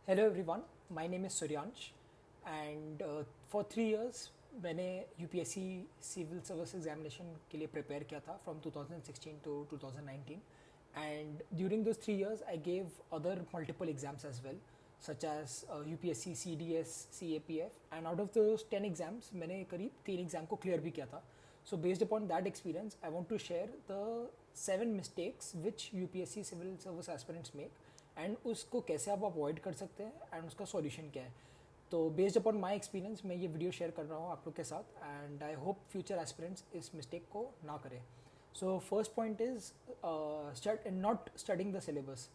Hello everyone, my name is Suryansh and for 3 years मैंने UPSC civil service examination के लिए prepare किया था from 2016 to 2019 and during those 3 years I gave other multiple exams as well such as UPSC CDS CAPF and out of those 10 exams मैंने करीब 3 exam को clear भी किया था. So based upon that experience, I want to share the 7 mistakes which UPSC civil service aspirants make and उसको कैसे आप avoid कर सकते हैं एंड उसका सॉल्यूशन क्या है. तो बेस्ड अपॉन माई एक्सपीरियंस मैं ये वीडियो शेयर कर रहा हूँ आप लोग के साथ and I hope future aspirants इस मिस्टेक को ना करें. So first point is not studying the syllabus.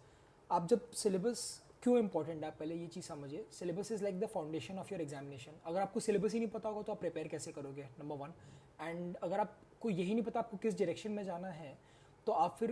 आप जब सिलेबस क्यों इंपॉर्टेंट है, आप पहले ये चीज़ समझिए. Syllabus is like the foundation of your examination. अगर आपको सिलेबस ही नहीं पता होगा तो आप प्रिपेयर कैसे करोगे, नंबर वन. एंड अगर आपको यही नहीं पता आपको किस डायरेक्शन में जाना है तो आप फिर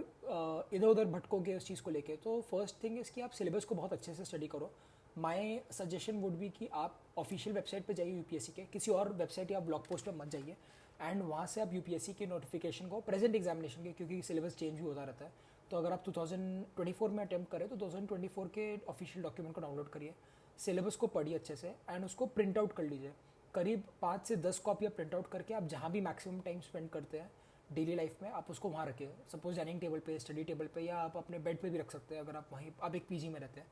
इधर उधर भटकोगे उस चीज़ को लेके. तो फर्स्ट थिंग इज़ कि आप सिलेबस को बहुत अच्छे से स्टडी करो. माय सजेशन वुड बी कि आप ऑफिशियल वेबसाइट पे जाइए यूपीएससी के, किसी और वेबसाइट या ब्लॉग पोस्ट पे मत जाइए एंड वहाँ से आप यूपीएससी के नोटिफिकेशन को प्रेजेंट एग्जामिनेशन के, क्योंकि सिलेबस चेंज भी होता रहता है, तो अगर आप 2024 में अटैम्प्ट करें तो 2024 के ऑफिशियल डॉक्यूमेंट को डाउनलोड करिए, सिलेबस को पढ़िए अच्छे से एंड उसको प्रिंट आउट कर लीजिए. करीब 5 से 10 कॉपियाँ प्रिंट आउट करके आप जहाँ भी मैक्सिमम टाइम स्पेंड करते हैं डेली लाइफ में आप उसको वहाँ रखिए. सपोज डाइनिंग टेबल पे, स्टडी टेबल पे, या आप अपने बेड पे भी रख सकते हैं. अगर आप वहीं आप एक पीजी में रहते हैं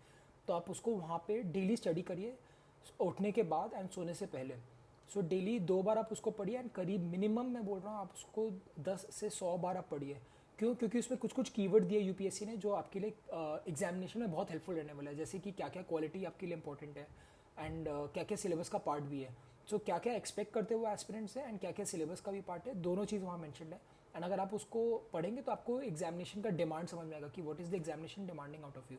तो आप उसको वहाँ पे डेली स्टडी करिए उठने के बाद एंड सोने से पहले. सो डेली 2 बार आप उसको पढ़िए एंड करीब मिनिमम मैं बोल रहा हूँ आप उसको 10 से 100 बार आप पढ़िए. क्यों? क्योंकि उसमें कुछ कुछ कीवर्ड दिए यूपीएससी ने जो आपके लिए एग्जामिनेशन में बहुत हेल्पफुल रहने वाला है. जैसे कि क्या क्या क्वालिटी आपके लिए इंपॉर्टेंट है एंड क्या क्या सिलेबस का पार्ट भी है. सो क्या क्या एक्सपेक्ट करते हुए एस्पिरेंट से एंड क्या क्या सिलेबस का भी पार्ट है, दोनों चीज़ वहाँ मैंशन है. एंड अगर आप उसको पढ़ेंगे तो आपको एग्जामिनेशन का डिमांड समझ में आएगा कि what is the examination demanding out of you.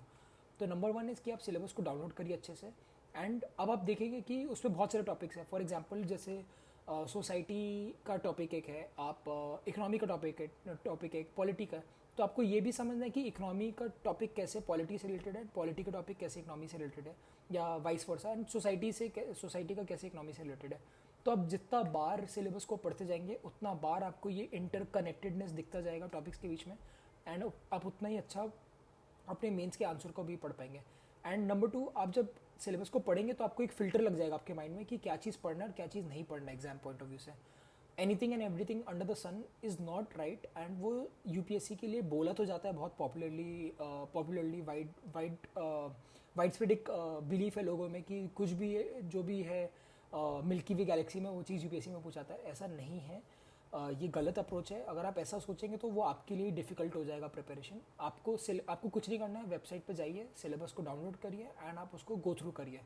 तो नंबर वन इज़ कि आप सिलेबस को डाउनलोड करिए अच्छे से एंड अब आप देखेंगे कि उसमें बहुत सारे टॉपिक्स हैं. फॉर एग्जांपल जैसे सोसाइटी का टॉपिक एक है, आप इकोनॉमी का टॉपिक एक, पॉलिटी का. तो आपको ये भी समझना है कि इकोनॉमी का टॉपिक कैसे पॉलिटी से रिलेटेड है, पॉलिटी का टॉपिक कैसे इकोनॉमी से रिलेटेड है, या वाइस वर्सा, एंड सोसाइटी का कैसे इकोनॉमी से रिलेटेड है. तो आप जितना बार सिलेबस को पढ़ते जाएंगे उतना बार आपको ये इंटरकनेक्टेडनेस दिखता जाएगा टॉपिक्स के बीच में एंड आप उतना ही अच्छा अपने मेंस के आंसर को भी पढ़ पाएंगे. एंड नंबर टू, आप जब सिलेबस को पढ़ेंगे तो आपको एक फ़िल्टर लग जाएगा आपके माइंड में कि क्या चीज़ पढ़ना है और क्या चीज़ नहीं पढ़ना एग्जाम पॉइंट ऑफ व्यू से. Anything and everything under the sun is not right and वो यूपीएससी के लिए बोला तो जाता है बहुत पॉपुलरली वाइड स्प्रेड एक बिलीफ है लोगों में कि कुछ भी जो भी है मिल्की वे गैलेक्सी में वो चीज़ यूपीएससी में पूछाता है. ऐसा नहीं है. ये गलत अप्रोच है. अगर आप ऐसा सोचेंगे तो वो आपके लिए डिफ़िकल्ट हो जाएगा प्रिपरेशन. आपको कुछ नहीं करना है, वेबसाइट पे जाइए, सिलेबस को डाउनलोड करिए एंड आप उसको गो थ्रू करिए.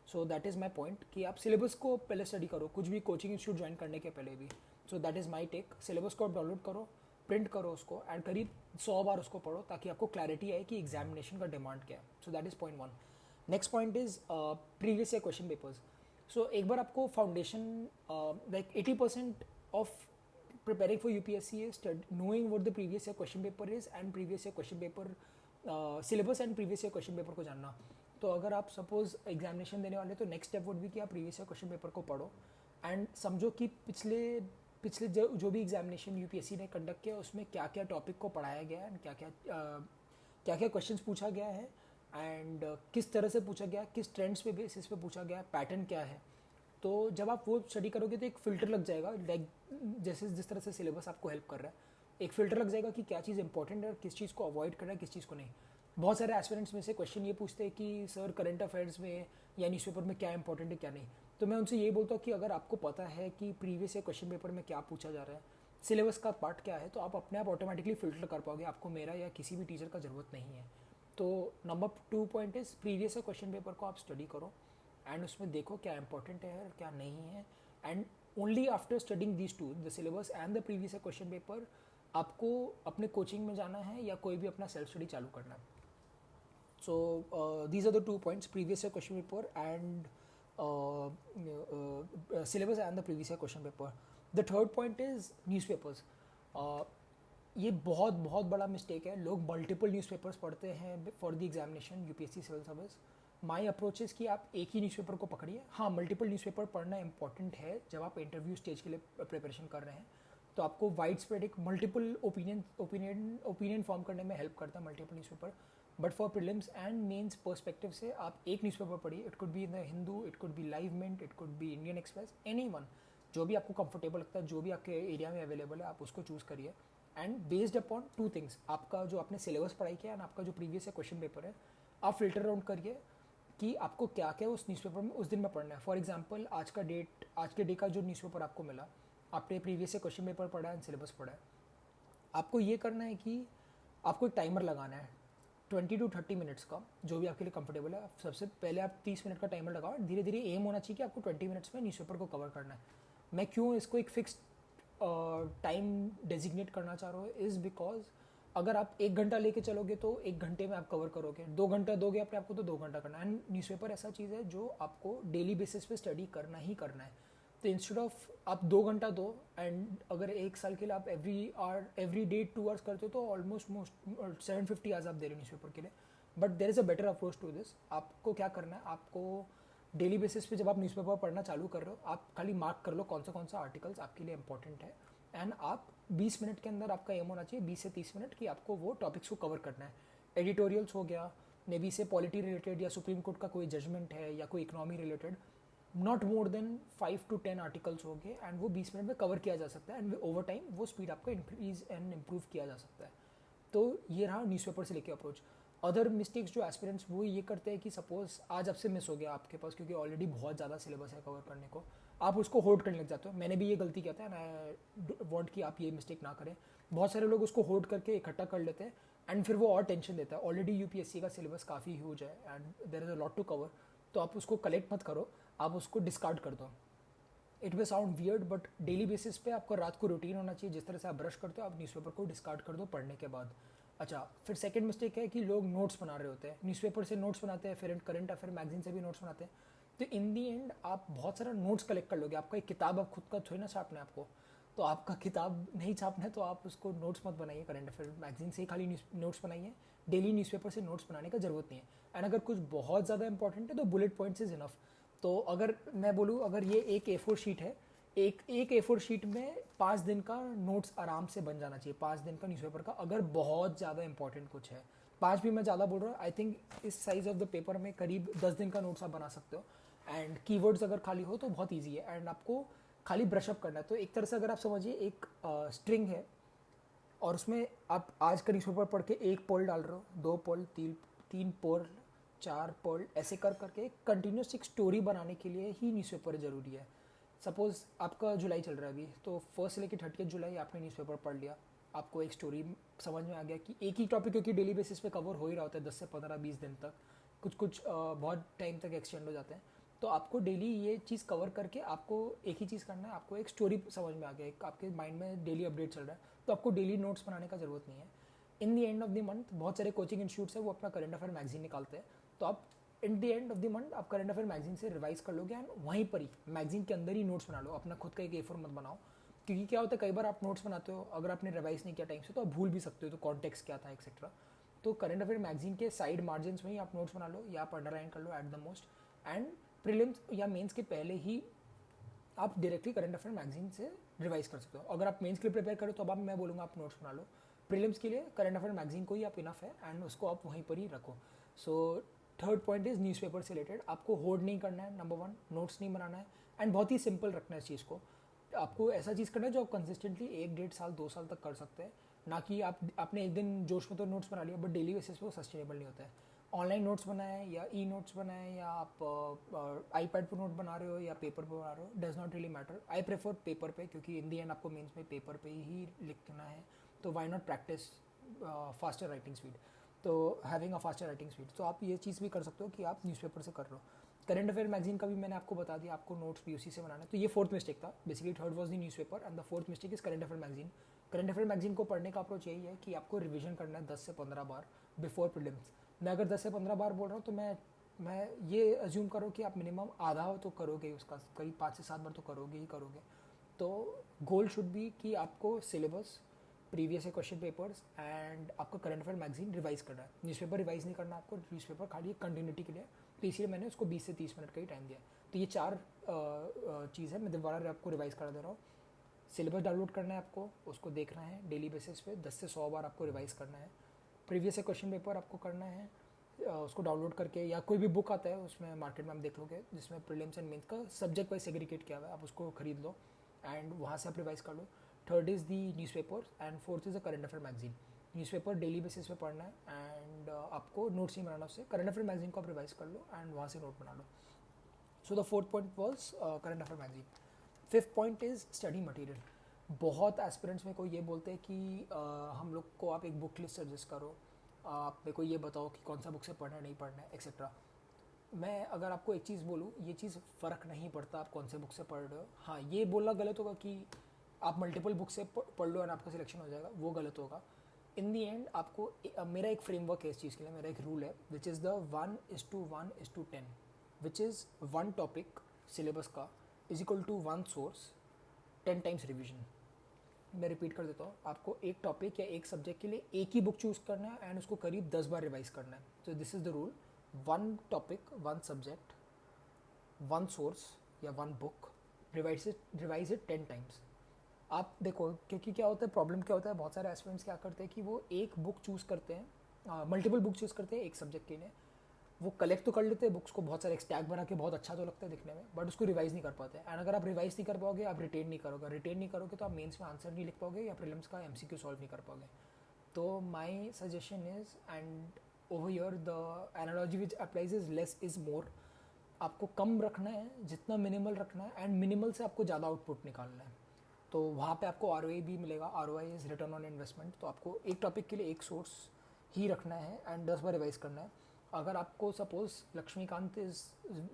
सो दैट इज़ माई पॉइंट कि आप सिलेबस को पहले स्टडी करो कुछ भी कोचिंग इंस्टीट्यूट ज्वाइन करने के पहले भी. So that is my take. Syllabus को आप डाउनलोड करो, प्रिंट करो उसको एंड करीब 100 बार उसको पढ़ो ताकि आपको क्लैरिटी आए कि एग्जामिनेशन का डिमांड क्या है. So that is point one. Next point is previous year question papers. So एक बार आपको foundation like 80% of preparing for UPSC is knowing what the previous year question paper is and previous year question paper syllabus and previous year question paper को जानना. तो अगर आप suppose examination देने वाले तो नेक्स्ट स्टेप वुड भी कि आप प्रीवियस ईयर क्वेश्चन पेपर को पढ़ो एंड समझो कि पिछले पिछले जो भी एग्जामिनेशन यूपीएससी ने कंडक्ट किया उसमें क्या क्या टॉपिक को पढ़ाया गया एंड क्या क्या क्वेश्चन पूछा गया है एंड किस तरह से पूछा गया, किस ट्रेंड्स पे बेसिस पे पूछा गया, पैटर्न क्या है. तो जब आप वो स्टडी करोगे तो एक फ़िल्टर लग जाएगा, लाइक जैसे जिस तरह से सिलेबस आपको हेल्प कर रहा है एक फ़िल्टर लग जाएगा कि क्या चीज़ इंपॉर्टेंट है और किस चीज़ को अवॉइड करना है, किस चीज़ को नहीं. बहुत सारे एस्पिरेंट्स में से क्वेश्चन ये पूछते हैं कि सर करंट अफेयर्स में या न्यूज़पेपर में क्या इंपॉर्टेंट है क्या नहीं. तो मैं उनसे यही बोलता हूँ कि अगर आपको पता है कि प्रीवियस ईयर क्वेश्चन पेपर में क्या पूछा जा रहा है, सिलेबस का पार्ट क्या है, तो आप अपने आप ऑटोमेटिकली फ़िल्टर कर पाओगे. आपको मेरा या किसी भी टीचर का ज़रूरत नहीं है. तो number 2 point is previous year question paper को आप स्टडी करो एंड उसमें देखो क्या इंपॉर्टेंट है और क्या नहीं है. And only after studying these two, the syllabus and the previous question paper, आपको अपने कोचिंग में जाना है या कोई भी अपना सेल्फ स्टडी चालू करना है. So these are the 2 points, previous question paper and syllabus and the previous question paper. The third point is newspapers. ये बहुत बहुत बड़ा मिस्टेक है. लोग मल्टीपल न्यूज़पेपर्स पढ़ते हैं for the examination UPSC civil service. My approach is कि आप एक ही न्यूज़पेपर को पकड़िए. हाँ, मल्टीपल न्यूज़पेपर पढ़ना इंपॉर्टेंट है जब आप इंटरव्यू स्टेज के लिए प्रिपरेशन कर रहे हैं. तो आपको वाइड स्प्रेड एक मल्टीपल ओपिनियन फॉर्म करने में हेल्प करता है multiple newspaper. But for prelims and mains perspective से आप एक न्यूज़पेपर पढ़िए. It could be in the Hindu, it could be Live Mint, it could be Indian Express, any one. जो भी आपको कंफर्टेबल लगता है, जो भी आपके एरिया में अवेलेबल है, आप उसको चूज़ करिए. And based upon two things, आपका जो आपने सिलेबस पढ़ाई किया एंड आपका जो प्रीवियस क्वेश्चन पेपर है, आप फिल्टर आउट करिए कि आपको क्या क्या उस न्यूज़पेपर में उस दिन में पढ़ना है. फॉर एग्जांपल आज के डे का जो न्यूज़पेपर आपको मिला, आपने प्रीवियस क्वेश्चन पेपर पढ़ा है एंड सिलेबस पढ़ा है. आपको ये करना है कि आपको एक टाइमर लगाना है 20 to 30 मिनट्स का, जो भी आपके लिए कंफर्टेबल है. सबसे पहले आप 30 मिनट का टाइमर लगाओ. धीरे धीरे एम होना चाहिए कि आपको 20 मिनट्स में न्यूज़पेपर को कवर करना है. मैं क्यों इसको एक फिक्स टाइम डेजिग्नेट करना चाह रहा हूँ इज़ बिकॉज अगर आप 1 घंटा लेके चलोगे तो 1 घंटे में आप कवर करोगे. 2 घंटा दोगे अपने आपको तो 2 घंटा करना है. एंड न्यूज़पेपर ऐसा चीज़ है जो आपको डेली बेसिस पे स्टडी करना ही करना है. तो इंस्टेड ऑफ आप 2 घंटा दो, एंड अगर 1 साल के लिए आप एवरी डे 2 आवर्स करते हो तो ऑलमोस्ट 750 आवर्स आप दे रहे हो न्यूज़पेपर के लिए. But there is a better approach to this. आपको क्या करना है, आपको डेली बेसिस पे जब आप न्यूज़पेपर पढ़ना चालू कर रहे हो, आप खाली मार्क कर लो कौन सा आर्टिकल्स आपके लिए इंपॉर्टेंट है. एंड आप 20 मिनट के अंदर आपका एम होना चाहिए 20 से 30 मिनट कि आपको वो टॉपिक्स को कवर करना है. एडिटोरियल्स हो गया, मे बी से पॉलिटी रिलेटेड या सुप्रीम कोर्ट का कोई जजमेंट है या कोई economy related, not more than 5 to 10 articles हो गए एंड वो 20 मिनट में कवर किया जा सकता है. एंड ओवर टाइम वो स्पीड आपका इंक्रीज एंड इम्प्रूव किया जा सकता है. तो ये रहा न्यूज़पेपर से लेके अप्रोच. अदर मिस्टेक्स जो एस्पिरेंट्स वो ये करते हैं कि सपोज आज आपसे मिस हो गया आपके पास, क्योंकि ऑलरेडी बहुत ज़्यादा सिलेबस है कवर करने को, आप उसको होल्ड करने लग जाते हो. मैंने भी ये गलती किया था एंड आई वांट कि आप ये मिस्टेक ना करें. बहुत सारे लोग उसको होल्ड करके इकट्ठा कर लेते हैं एंड फिर वो और टेंशन देता है. ऑलरेडी यूपीएससी का सिलेबस काफ़ी ह्यूज है and there is a lot to cover. तो आप उसको कलेक्ट मत करो, आप उसको डिस्कार्ड कर दो. It way sound weird but daily basis पे आपको रात को रूटीन होना चाहिए. जिस तरह से आप ब्रश करते हो आप न्यूज़पेपर को डिस्कार्ड कर दो पढ़ने के बाद. अच्छा, फिर सेकंड मिस्टेक है कि लोग नोट्स बना रहे होते हैं. न्यूज़पेपर से नोट्स बनाते हैं, फिर करंट अफेयर मैगजीन से भी नोट्स बनाते हैं. तो इन दी एंड आप बहुत सारा नोट्स कलेक्ट कर लोगे. आपका एक किताब आप खुद का थोड़ी ना छापना है आपको. तो आपका किताब नहीं छापना है तो आप उसको नोट्स मत बनाइए करंट अफेयर मैगजीन से ही खाली नोट्स बनाइए. डेली न्यूज़पेपर से नोट्स बनाने का ज़रूरत नहीं है. एंड अगर कुछ बहुत ज़्यादा इंपॉर्टेंट है तो बुलेट पॉइंट्स इज इनफ. तो अगर मैं बोलूँ, अगर ये एक A4 शीट है, एक A4 शीट में 5 दिन का नोट्स आराम से बन जाना चाहिए. 5 दिन का न्यूज़पेपर का, अगर बहुत ज़्यादा इंपॉर्टेंट कुछ है. 5 भी मैं ज़्यादा बोल रहा हूँ. आई थिंक इस साइज़ ऑफ द पेपर में करीब 10 दिन का नोट्स आप बना सकते हो. एंड कीवर्ड्स अगर खाली हो तो बहुत ईजी है एंड आपको खाली ब्रशअप करना है. तो एक तरह से अगर आप समझिए एक स्ट्रिंग है और उसमें आप आज का न्यूज़पेपर पढ़ के 1 पर्ल डाल रहे हो, 2 पर्ल, 3 पर्ल, 4 पर्ल, ऐसे कर करके कंटिन्यूस एक स्टोरी बनाने के लिए ही न्यूज़पेपर ज़रूरी है. सपोज़ आपका जुलाई चल रहा है अभी, तो 1 से लेकर 30 जुलाई आपने न्यूज़पेपर पढ़ लिया, आपको एक स्टोरी समझ में आ गया कि एक ही टॉपिक क्योंकि डेली बेसिस पे कवर हो ही रहा होता है 10 से 15-20 दिन तक, कुछ बहुत टाइम तक एक्सटेंड हो जाते हैं. तो आपको डेली ये चीज़ कवर करके आपको एक ही चीज़ करना है. आपको एक स्टोरी समझ में आ गया, एक आपके माइंड में डेली अपडेट चल रहा है, तो आपको डेली नोट्स बनाने का ज़रूरत नहीं है. In the end of the month बहुत सारे कोचिंग इंस्टीट्यूट्स है वो अपना करंट अफेयर मैगजीन निकालते हैं. तो आप in the end of the month आप करंट अफेयर मैगजीन से रिवाइज कर लोगे एंड वहीं पर ही मैगजीन के अंदर ही नोट्स बना लो. अपना खुद का एक A4 मत बनाओ, क्योंकि क्या होता है कई बार आप नोट्स बनाते हो, अगर आपने रिवाइज नहीं किया टाइम से तो आप भूल भी सकते हो तो कॉन्टेक्स्ट क्या था एक्सेट्रा. तो करंट अफेयर मैगजीन के साइड मार्जिन में ही आप नोट्स बना लो या आप अंडरलाइन कर लो at the most. And prelims या मेंस के पहले ही आप डायरेक्टली करंट अफेयर मैगजीन से रिवाइज कर सकते हो. अगर आप मेंस के लिए प्रिपेयर करो तो अब मैं बोलूँगा आप नोट्स बना लो. प्रीलिम्स के लिए करंट अफेयर मैगजीन को ही आप इनफ है एंड उसको आप वहीं पर ही रखो. So third point is newspaper से रिलेटेड. आपको होल्ड नहीं करना है, नंबर 1. नोट्स नहीं बनाना है एंड बहुत ही सिंपल रखना है इस चीज़ को. आपको ऐसा चीज़ करना है जो आप कंसिस्टेंटली 1-1.5 साल 2 साल तक कर सकते हैं. ना कि आपने एक दिन जोश में तो नोट्स बना लिया बट डेली बेसिस पे वो सस्टेनेबल नहीं होता है. ऑनलाइन नोट्स बनाए या ई नोट्स बनाए या आप आईपैड पर नोट बना रहे हो या पेपर पर बना रहे हो, does not really matter. I prefer paper पे, क्योंकि इन दी एंड आपको मेंस में पेपर पे ही लिखना है. तो why not practise faster writing speed. तो having a faster writing speed, तो आप ये चीज़ भी कर सकते हो कि आप न्यूज़पेपर से कर रहे हो. करंट अफेयर मैगजीन का भी मैंने आपको बता दिया, आपको नोट्स भी उसी से बनाना है. तो ये फोर्थ मिस्टेक था. Basically third was the newspaper and the fourth mistake is current affair magazine. Current affair magazine को पढ़ने का अप्रोच यही है कि आपको रिवीजन करना है 10 से 15 बार बिफोर प्रीलिम्स. मैं अगर 10 से 15 बार बोल रहा हूँ तो मैं ये अज्यूम करो कि आप मिनिमम आधा तो करोगे ही उसका, करीब 5 से 7 बार तो करोगे ही करोगे. तो गोल शुड बी कि आपको syllabus, previous question papers and आपका करंट अफेयर मैगजीन रिवाइज करना है. न्यूज़पेपर रिवाइज नहीं करना आपको, न्यूज़पेपर खाली कंटिन्यूटी के लिए. तो इसलिए मैंने उसको 20 से 30 मिनट का ही टाइम दिया. तो ये 4 चीज़ है. मैं दोबारा आपको रिवाइज करा दे रहा हूँ. सिलेबस डाउनलोड करना है आपको, उसको देखना है डेली बेसिस पे 10 से 100 बार आपको रिवाइज करना है. प्रीवियस क्वेश्चन पेपर आपको करना है, उसको डाउनलोड करके, या कोई भी बुक आता है उसमें मार्केट में आप देख लोगे जिसमें प्रीलिम्स एंड मेंस का सब्जेक्ट वाइज सेग्रीगेट किया हुआ है, आप उसको खरीद लो एंड वहाँ से आप रिवाइज कर लो. Third is the newspaper and fourth is the current affair magazine. Newspaper daily basis पे पढ़ना है एंड आपको नोट्स नहीं बनाना उससे. करंट अफेयर मैगजीन को आप रिवाइज कर लो एंड वहाँ से नोट बना लो. So the fourth point was current affair magazine. Fifth point is study material. बहुत एस्पिरेंट्स में को ये बोलते हैं कि हम लोग को आप एक बुक लिस्ट सजेस्ट करो, आप मेरे को ये बताओ कि कौन सा बुक से पढ़ना है नहीं पढ़ना है एक्सेट्रा. मैं अगर आपको एक चीज़ बोलूँ, ये चीज़ फ़र्क नहीं पड़ता आप कौन से बुक से पढ़ रहे हो. हाँ, ये बोलना गलत होगा कि आप मल्टीपल बुक से पढ़ लो और आपका सिलेक्शन हो जाएगा, वो गलत होगा. इन दी एंड आपको मेरा एक फ्रेमवर्क है इस चीज़ के लिए, मेरा एक रूल है which is the 1:1:10, which is 1 topic syllabus का is equal to 1 source 10 times revision. मैं रिपीट कर देता हूँ, आपको एक टॉपिक या एक सब्जेक्ट के लिए एक ही बुक चूज़ करना है एंड उसको करीब 10 बार रिवाइज करना है. तो this is the rule. 1 topic 1 subject 1 source या 1 बुक, रिवाइज इट 10 टाइम्स. आप देखो, क्योंकि क्या होता है, प्रॉब्लम क्या होता है, बहुत सारे एस्पिरेंट्स क्या करते हैं कि वो एक बुक चूज़ करते हैं, मल्टीपल बुक चूज़ करते हैं एक सब्जेक्ट के लिए. वो कलेक्ट तो कर लेते हैं बुक्स को, बहुत सारे एक स्टैक बना के, बहुत अच्छा तो लगता है दिखने में, बट उसको रिवाइज नहीं कर पाते. एंड अगर आप रिवाइज नहीं कर पाओगे, आप रिटेन नहीं करोगे तो आप मेंस में आंसर नहीं लिख पाओगे या प्रीलिम्स का एमसीक्यू सॉल्व नहीं कर पाओगे. तो my suggestion is, and over here the analogy which applies is less is more. आपको कम रखना है, जितना मिनिमल रखना है, एंड मिनिमल से आपको ज़्यादा आउटपुट निकालना है. तो वहाँ पे आपको ROI भी मिलेगा. ROI is return on investment. तो आपको एक टॉपिक के लिए एक सोर्स ही रखना है एंड 10 बार रिवाइज करना है. अगर आपको suppose Laxmikanth is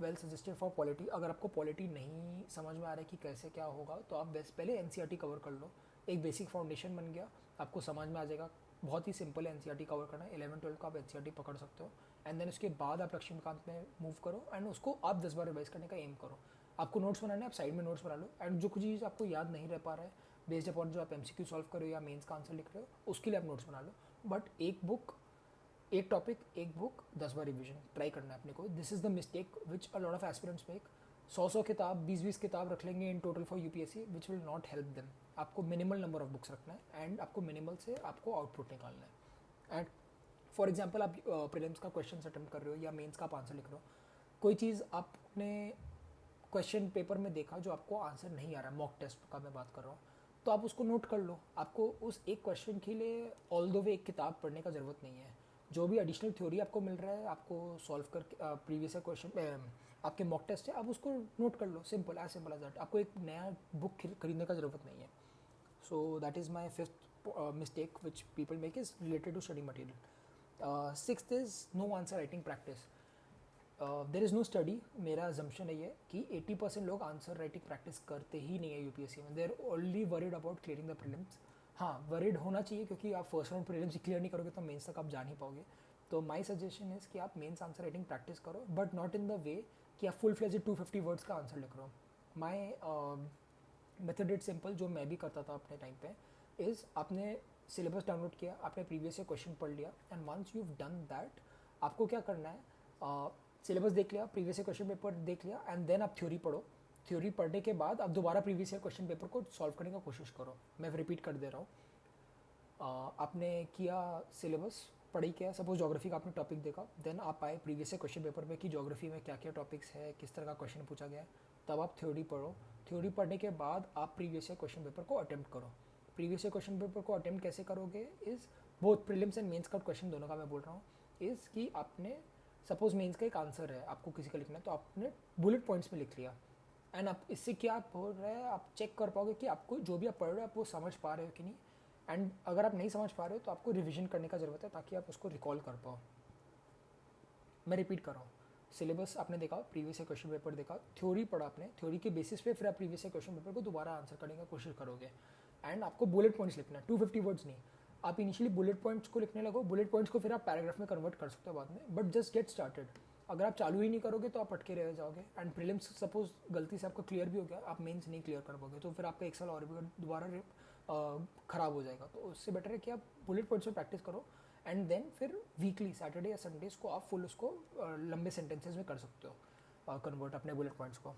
well suggested for polity, अगर आपको पॉलिटी नहीं समझ में आ रहा है कि कैसे क्या होगा, तो आप बेस्ट पहले NCERT कवर कर लो. एक बेसिक फाउंडेशन बन गया, आपको समझ में आ जाएगा. बहुत ही सिंपल है NCERT कवर करना. 11-12 का आप NCERT पकड़ सकते हो एंड देन उसके बाद आप लक्ष्मीकांत में मूव करो एंड उसको आप 10 बार रिवाइज करने का एम करो. आपको नोट्स बनाने, आप साइड में नोट्स बना लो एंड जो कुछ चीज़ आपको याद नहीं रह पा रहा है बेस्ड अपॉन जो आप MCQ सॉल्व करो या मेंस का आंसर लिख रहे हो, उसके लिए आप नोट्स बना लो. बट एक बुक, एक टॉपिक, एक बुक, 10 बार रिविजन ट्राई करना है अपने को. This is the mistake which a lot of aspirants make. 100 किताब, 20 किताब रख लेंगे in total for UPSC, which will not help them. आपको मिनिमल नंबर ऑफ बुक्स रखना है एंड आपको मिनिमल से आपको आउटपुट निकालना है. एंड फॉर एग्जाम्पल, आप प्रीलिम्स का क्वेश्चन अटेम्प्ट कर रहे हो या मेंस का आप आंसर लिख रहे हो, कोई चीज़ आपने क्वेश्चन पेपर में देखा जो आपको आंसर नहीं आ रहा, मॉक टेस्ट का मैं बात कर रहा हूँ, तो आप उसको नोट कर लो. आपको उस एक क्वेश्चन के लिए ऑल द वे एक किताब पढ़ने का ज़रूरत नहीं है. जो भी एडिशनल थ्योरी आपको मिल रहा है, आपको सॉल्व करके प्रीवियस क्वेश्चन आपके मॉक टेस्ट है, आप उसको नोट कर लो. Simple as that. आपको एक नया बुक खरीदने का ज़रूरत नहीं है. So that is my fifth mistake which people make is related to study material. Sixth is no answer writing practice. There is no study. मेरा अजम्पशन है ये कि 80% लोग आंसर राइटिंग प्रैक्टिस करते ही नहीं है UPSC में. They are only worried about clearing the prelims. हाँ, वरीड होना चाहिए, क्योंकि आप फर्स्ट राउंड प्रीलिम्स क्लियर नहीं करोगे तो मेंस तक आप जा नहीं पाओगे. तो माई सजेशन इज़ कि आप मेंस आंसर राइटिंग प्रैक्टिस करो, but not in the way कि आप फुल फ्लेजेड 250 वर्ड्स का आंसर लिख रहे हो. माई मेथड इट सिंपल, जो मैं भी करता था अपने टाइम पे, इज़ आपने सिलेबस डाउनलोड किया, आपने प्रीवियस क्वेश्चन पढ़ लिया and once you done that, आपको क्या करना है, सिलेबस देख लिया, प्रीवियस क्वेश्चन पेपर देख लिया एंड देन आप थ्योरी पढ़ो. थ्योरी पढ़ने के बाद आप दोबारा प्रीवियस क्वेश्चन पेपर को सॉल्व करने का कोशिश करो. मैं रिपीट कर दे रहा हूँ. आपने किया सिलेबस, पढ़ी किया, सपोज ज्योग्राफी का आपने टॉपिक देखा, देन आप आए प्रीवियस क्वेश्चन पेपर में कि ज्योग्राफी में क्या क्या टॉपिक्स है, किस तरह का क्वेश्चन पूछा गया है, तब आप थ्योरी पढ़ो. थ्योरी पढ़ने के बाद आप प्रीवियस क्वेश्चन पेपर को अटेम्प्ट करो. प्रीवियस क्वेश्चन पेपर को अटेम्प्ट कैसे करोगे is both prelims and mains का क्वेश्चन दोनों का मैं बोल रहा हूँ. इज़ कि आपने सपोज मेंस का एक आंसर है, आपको किसी का लिखना है, तो आपने बुलेट पॉइंट्स में लिख लिया एंड आप इससे क्या आप बोल रहे हैं, आप चेक कर पाओगे कि आपको जो भी आप पढ़ रहे हो आप वो समझ पा रहे हो कि नहीं. एंड अगर आप नहीं समझ पा रहे हो तो आपको रिवीजन करने का ज़रूरत है ताकि आप उसको रिकॉल कर पाओ. मैं रिपीट कर रहा हूँ. सिलेबस आपने देखा, प्रीवियस क्वेश्चन पेपर देखा, थ्योरी पढ़ा आपने, थ्योरी के बेसिस पे फिर आप प्रीवियस क्वेश्चन पेपर को दोबारा आंसर करने का कोशिश करोगे एंड आपको बुलेट पॉइंट्स लिखना है. 250 वर्ड्स नहीं, आप इनिशियली बुलेट पॉइंट्स को लिखने लगो. बुलेट पॉइंट्स को फिर आप पैराग्राफ में कन्वर्ट कर सकते हो बाद में, बट जस्ट गेट स्टार्टेड. अगर आप चालू ही नहीं करोगे तो आप अटके रह जाओगे एंड प्रीलिम्स सपोज गलती से आपको क्लियर भी हो गया, आप मेंस नहीं क्लियर कर पाओगे, तो फिर आपका एक साल और भी दोबारा ख़राब हो जाएगा. तो उससे बेटर है कि आप बुलेट पॉइंट्स में प्रैक्टिस करो एंड देन फिर वीकली सैटरडे या संडेज को आप फुल उसको लंबे सेंटेंसेज में कर सकते हो कन्वर्ट अपने बुलेट पॉइंट्स को.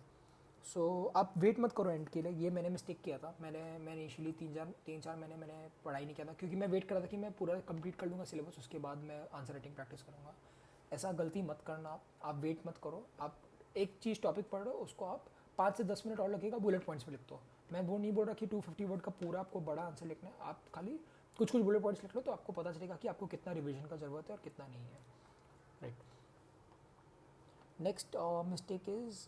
सो आप वेट मत करो एंड के लिए, ये मैंने मिस्टेक किया था। मैंने इनिशियली तीन चार महीने मैंने पढ़ाई नहीं किया था, क्योंकि मैं वेट कर रहा था कि मैं पूरा कंप्लीट कर लूँगा सिलेबस, उसके बाद मैं आंसर राइटिंग प्रैक्टिस करूँगा। ऐसा गलती मत करना आप वेट मत करो। आप एक चीज़ टॉपिक पढ़ रहे हो, उसको आप 5 से 10 मिनट और लगेगा बुलेट पॉइंट्स में लिख दो। मैं वो नहीं बोल रहा कि 250 वर्ड का पूरा आपको बड़ा आंसर लिखना है, आप खाली कुछ कुछ बुलेट पॉइंट्स लिख लो, तो आपको पता चलेगा कि आपको कितना रिविजन का ज़रूरत है और कितना नहीं है। Right. Next mistake is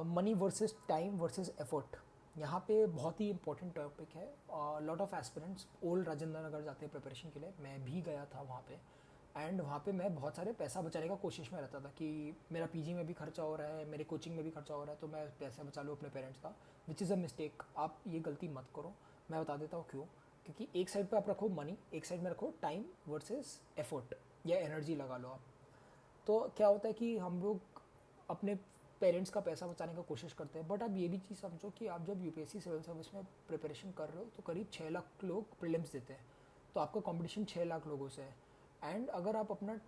money versus time versus effort. यहाँ पे बहुत ही इंपॉर्टेंट टॉपिक है। Lot of aspirants old Rajendra Nagar जाते हैं प्रिपरेशन के लिए, मैं भी गया था वहाँ पे। एंड वहाँ पे मैं बहुत सारे पैसा बचाने का कोशिश में रहता था कि मेरा पीजी में भी खर्चा हो रहा है, मेरे कोचिंग में भी खर्चा हो रहा है, तो मैं पैसे बचा लूँ अपने पेरेंट्स का, विच इज़ अ मिस्टेक। आप ये गलती मत करो। मैं बता देता हूँ क्यों। क्योंकि एक साइड पे आप रखो मनी, एक साइड में रखो टाइम वर्सेस एफर्ट या एनर्जी लगा लो आप। तो क्या होता है कि हम लोग अपने पेरेंट्स का पैसा बचाने का कोशिश करते हैं, बट आप ये भी चीज़ समझो कि आप जब यूपीएससी सिविल सर्विस में प्रिपरेशन कर रहे हो तो करीब 6 लाख लोग प्रीलिम्स देते हैं, तो आपका कंपटीशन 6 लाख लोगों से है। एंड अगर आप अपना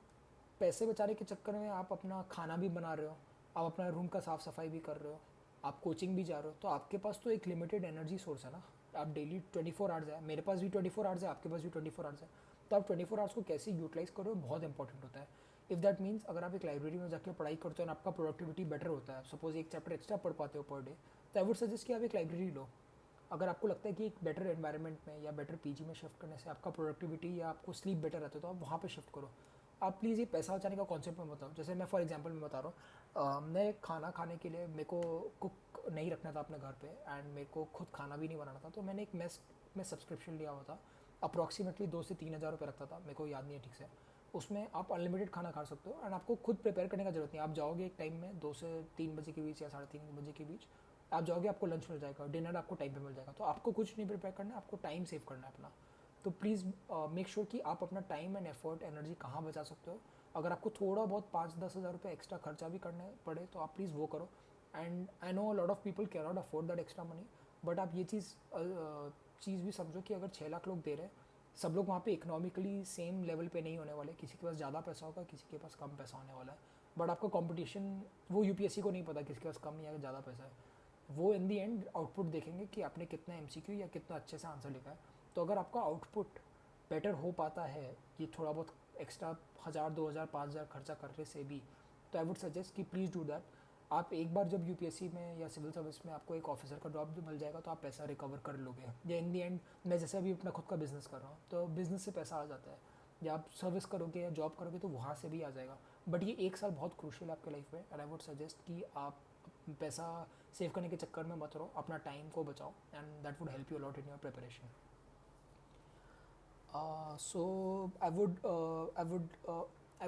पैसे बचाने के चक्कर में आप अपना खाना भी बना रहे हो, आप अपना रूम का साफ़ सफाई भी कर रहे हो, आप कोचिंग भी जा रहे हो, तो आपके पास तो एक लिमिटेड एनर्जी सोर्स है ना। आप डेली 24 आवर्स है, मेरे पास भी 24 आवर्स है, आपके पास भी 24 आवर्स है, तो आप 24 आवर्स को कैसे यूटिलाइज़ करो बहुत इंपॉर्टेंट होता है। इफ़ दैट मीन्स अगर आप एक लाइब्रेरी में जाकर पढ़ाई करते हो और आपका प्रोडक्टिविटी बेटर होता है, सपोज एक चैप्टर एक्स्ट्रा पढ़ पाते हो पर डे, तो आई वुड सजेस्ट कि आप एक लाइब्रेरी लो। अगर आपको लगता है कि एक बेटर एनवायरनमेंट में या बेटर पीजी में शिफ्ट करने से आपका प्रोडक्टिविटी या आपको स्लीप बेटर रहता है, तो आप वहाँ पे शिफ्ट करो। आप प्लीज़ ये पैसा बचाने का कॉन्सेप्ट में बताओ। जैसे मैं फॉर एग्जांपल मैं बता रहा हूँ, मैं खाना खाने के लिए मेरे को कुक नहीं रखना था अपने घर पे, एंड मेरे को खुद खाना भी नहीं बनाना था, तो मैंने एक मेस में सब्सक्रिप्शन लिया हुआ था। अप्रॉक्सीमेटली 2 से 3 हज़ार रुपये लगता था, मेरे को याद नहीं है ठीक से। उसमें आप अनलिमिटेड खाना खा सकते हो, एंड आपको खुद प्रिपेयर करने का जरूरत नहीं। आप जाओगे एक टाइम में 2 से 3 बजे के बीच या 3:30 बजे के बीच आप जाओगे, आपको लंच मिल जाएगा, डिनर आपको टाइम पे मिल जाएगा, तो आपको कुछ नहीं प्रिपेयर करना है, आपको टाइम सेव करना है अपना। तो प्लीज़ मेक श्योर कि आप अपना टाइम एंड एफर्ट एनर्जी कहाँ बचा सकते हो। अगर आपको थोड़ा बहुत 5-10 हज़ार रुपये एक्स्ट्रा खर्चा भी करने पड़े तो आप प्लीज़ वो करो। And I know lot of people can not afford that extra money, but आप ये चीज़ भी समझो कि अगर 6 लाख लोग दे रहे हैं, सब लोग वहाँ पे इकोनॉमिकली सेम लेवल पे नहीं होने वाले, किसी के पास ज़्यादा पैसा होगा, किसी के पास कम पैसा होने वाला है। बट आपका कंपटीशन, वो यूपीएससी को नहीं पता किसके पास कम या ज़्यादा पैसा है। वो इन दी एंड आउटपुट देखेंगे कि आपने कितना एमसीक्यू या कितना अच्छे से आंसर लिखा है। तो अगर आपका आउटपुट बेटर हो पाता है, ये थोड़ा बहुत एक्स्ट्रा 1,000, 2,000, 5,000 खर्चा करने से भी, तो आई वुड सजेस्ट कि प्लीज़ डू दैट। आप एक बार जब यूपीएससी में या सिविल सर्विस में आपको एक ऑफिसर का जॉब मिल जाएगा, तो आप पैसा रिकवर कर लोगे। या इन दी एंड मैं जैसे अभी अपना खुद का बिजनेस कर रहा हूँ, तो बिजनेस से पैसा आ जाता है, या आप सर्विस करोगे या जॉब करोगे तो वहाँ से भी आ जाएगा। बट ये एक साल बहुत क्रूशियल है आपके लाइफ में, एंड आई वुड सजेस्ट कि आप पैसा सेव करने के चक्कर में मत रहो, अपना टाइम को बचाओ, and that would help you a lot in your preparation. So I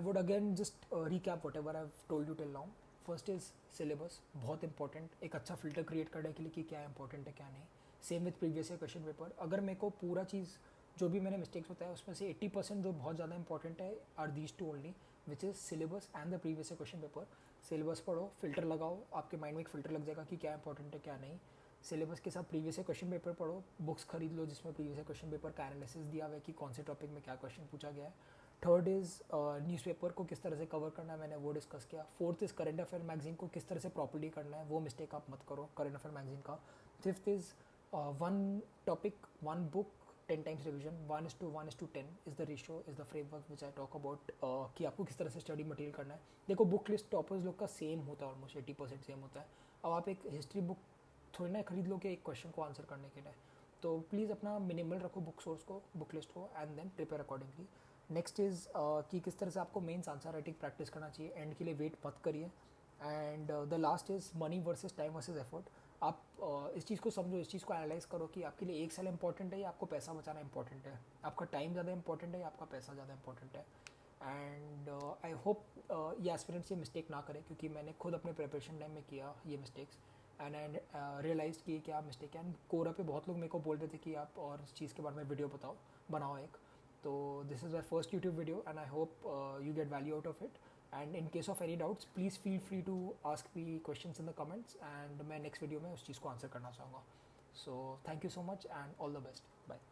would again just recap whatever I've told you till now. First is syllabus, बहुत इंपॉर्टेंट, एक अच्छा फिल्टर क्रिएट करने के लिए कि क्या इंपॉर्टेंट है क्या नहीं। Same with previous year question paper. अगर मेरे को पूरा चीज़ जो भी मैंने मिस्टेक्स बताया उसमें से 80% जो बहुत ज़्यादा इंपॉर्टेंट है are these two only, which is syllabus and the previous year question paper. Syllabus पढ़ो, फिल्टर लगाओ, आपके माइंड में एक फिल्टर लग जाएगा कि क्या इंपॉर्टेंट है क्या नहीं। सिलेबस के साथ प्रीवियस ईयर क्वेश्चन पेपर पढ़ो, बुक्स खरीद लो जिसमें प्रीवियस ईयर क्वेश्चन पेपर का एनालिसिस दिया हुआ है कि कौन से टॉपिक में क्या क्वेश्चन पूछा गया है। थर्ड इज़ न्यूज़पेपर को किस तरह से कवर करना है, मैंने वो डिस्कस किया। Fourth is current affair magazine को किस तरह से प्रॉपर्ली करना है, वो मिस्टेक आप मत करो करंट अफेयर मैगजीन का। Fifth is one topic one book 10 times revision, 1:1:10 is the ratio, is the framework which I talk about, कि आपको किस तरह से स्टडी मटेरियल करना है। देखो बुक लिस्ट टॉपर्स लोग का सेम होता है, ऑलमोस्ट 80% सेम होता है। अब आप एक हिस्ट्री बुक थोड़ी ना खरीद लो कि एक क्वेश्चन को आंसर करने के लिए। तो प्लीज़ अपना मिनिमल रखो बुक सोर्स को, बुक लिस्ट को, and then prepare accordingly. Next is कि किस तरह से आपको मेंस आंसर राइटिंग प्रैक्टिस करना चाहिए, एंड के लिए वेट मत करिए। And the last is money versus time versus effort. आप इस चीज़ को समझो, इस चीज़ को एनालाइज करो कि आपके लिए 1 साल इंपॉर्टेंट है या आपको पैसा बचाना इंपॉर्टेंट है, आपका टाइम ज़्यादा इंपॉर्टेंट है या आपका पैसा ज़्यादा इंपॉर्टेंट है। एंड आई होप ये एस्पिरेंट्स ये मिस्टेक ना करें, क्योंकि मैंने खुद अपने प्रिपरेशन टाइम में किया ये मिस्टेक्स, एंड आई रियलाइज कि क्या मिस्टेक है। एंड कोरा पे बहुत लोग मेरे को बोल रहे थे कि आप और इस चीज़ के बारे में वीडियो बनाओ एक। तो this is my first YouTube video, and I hope you get value out of it. And in case of any doubts, please feel free to ask me questions in the comments, and मैं next video में उस चीज़ को answer करना चाहूँगा. So thank you so much and all the best. Bye.